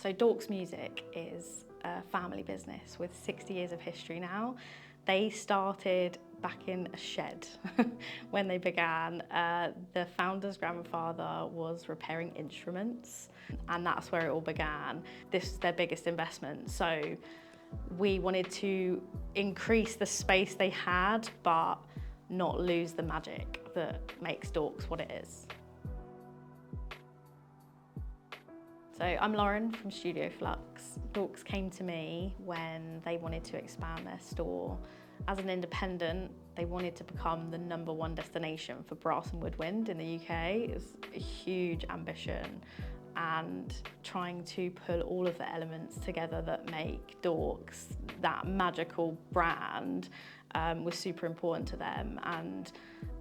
So Dawkes Music is a family business with 60 years of history now. They started back in a shed when they began. The founder's grandfather was repairing instruments, and that's where it all began. This is their biggest investment. So we wanted to increase the space they had, but not lose the magic that makes Dawkes what it is. So I'm Lauren from Studio Flux. Dawkes came to me when they wanted to expand their store. As an independent, they wanted to become the #1 destination for brass and woodwind in the UK. It was a huge ambition, and trying to pull all of the elements together that make Dawkes that magical brand was super important to them. And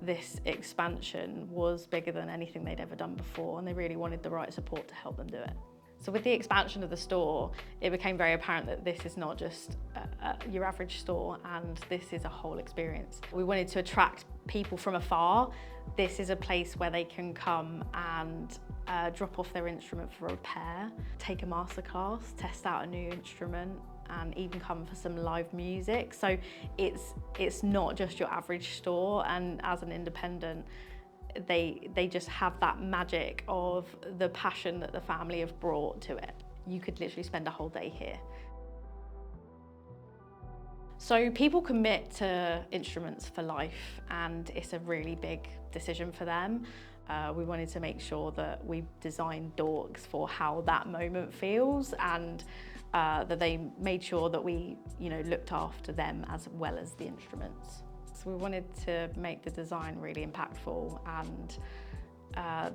this expansion was bigger than anything they'd ever done before, and they really wanted the right support to help them do it. So with the expansion of the store, it became very apparent that this is not just your average store, and this is a whole experience. We wanted to attract people from afar. This is a place where they can come and drop off their instrument for repair, take a masterclass, test out a new instrument, and even come for some live music. So it's not just your average store, and as an independent, they just have that magic of the passion that the family have brought to it. You could literally spend a whole day here. So people commit to instruments for life, and it's a really big decision for them. We wanted to make sure that we designed Dawkes for how that moment feels, and that they made sure that we, looked after them as well as the instruments. So we wanted to make the design really impactful, and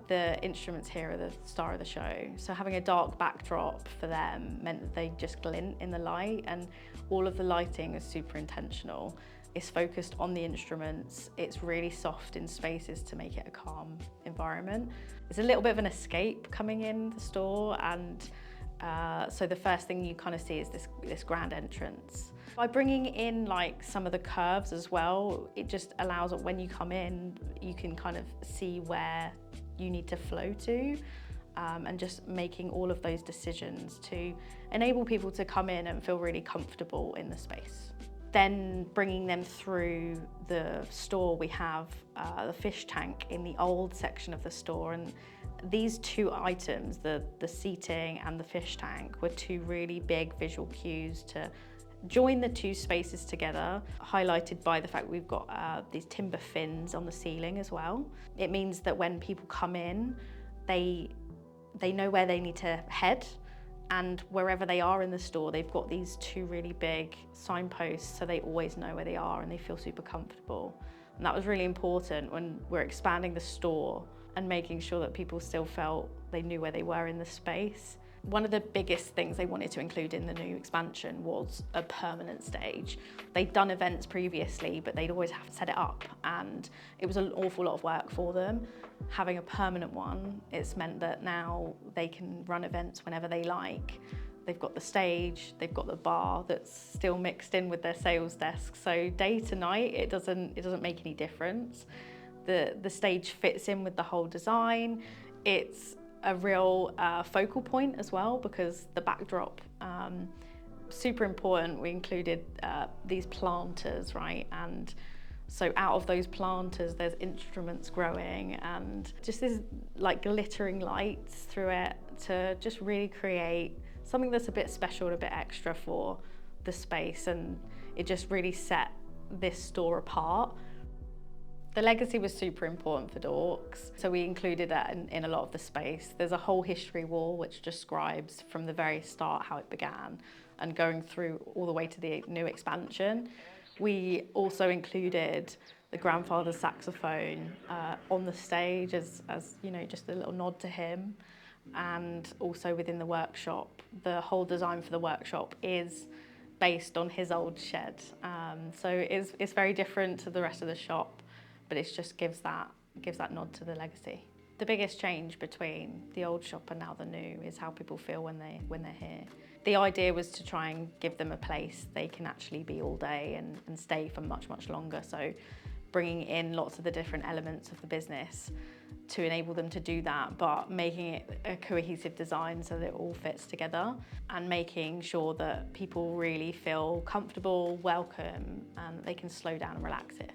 the instruments here are the star of the show. So having a dark backdrop for them meant that they just glint in the light, and all of the lighting is super intentional. It's focused on the instruments. It's really soft in spaces to make it a calm environment. It's a little bit of an escape coming in the store, and so the first thing you kind of see is this grand entrance. By bringing in some of the curves as well, it just allows that when you come in, you can kind of see where you need to flow to, and just making all of those decisions to enable people to come in and feel really comfortable in the space. Then bringing them through the store, we have the fish tank in the old section of the store, and these two items, the seating and the fish tank, were two really big visual cues to join the two spaces together, highlighted by the fact we've got these timber fins on the ceiling as well. It means that when people come in, they know where they need to head, and wherever they are in the store, they've got these two really big signposts, so they always know where they are and they feel super comfortable. And that was really important when we're expanding the store and making sure that people still felt they knew where they were in the space. One of the biggest things they wanted to include in the new expansion was a permanent stage. They'd done events previously, but they'd always have to set it up, and it was an awful lot of work for them. Having a permanent one, it's meant that now they can run events whenever they like. They've got the stage, they've got the bar that's still mixed in with their sales desk. So day to night, it doesn't make any difference. The stage fits in with the whole design. It's a real focal point as well, because the backdrop, super important. We included these planters, right? And so out of those planters, there's instruments growing, and just this glittering lights through it to just really create something that's a bit special and a bit extra for the space, and it just really set this store apart. The legacy was super important for Dawkes, so we included that in a lot of the space. There's a whole history wall which describes from the very start how it began and going through all the way to the new expansion. We also included the grandfather's saxophone on the stage as just a little nod to him. And also within the workshop, the whole design for the workshop is based on his old shed. So it's very different to the rest of the shop, but it just gives that nod to the legacy. The biggest change between the old shop and now the new is how people feel when they're here. The idea was to try and give them a place they can actually be all day and stay for much, much longer. So bringing in lots of the different elements of the business to enable them to do that, but making it a cohesive design so that it all fits together and making sure that people really feel comfortable, welcome, and they can slow down and relax it.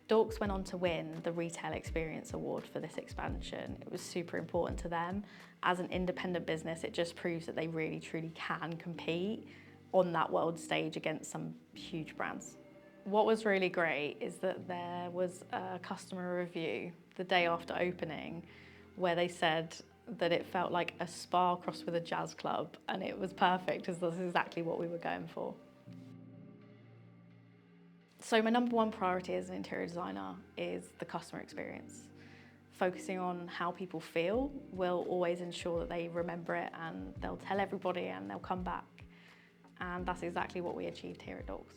Dawkes went on to win the Retail Experience Award for this expansion. It was super important to them. As an independent business, it just proves that they really truly can compete on that world stage against some huge brands. What was really great is that there was a customer review the day after opening where they said that it felt like a spa crossed with a jazz club, and it was perfect because that's exactly what we were going for. So my number one priority as an interior designer is the customer experience. Focusing on how people feel will always ensure that they remember it and they'll tell everybody and they'll come back. And that's exactly what we achieved here at Dawkes.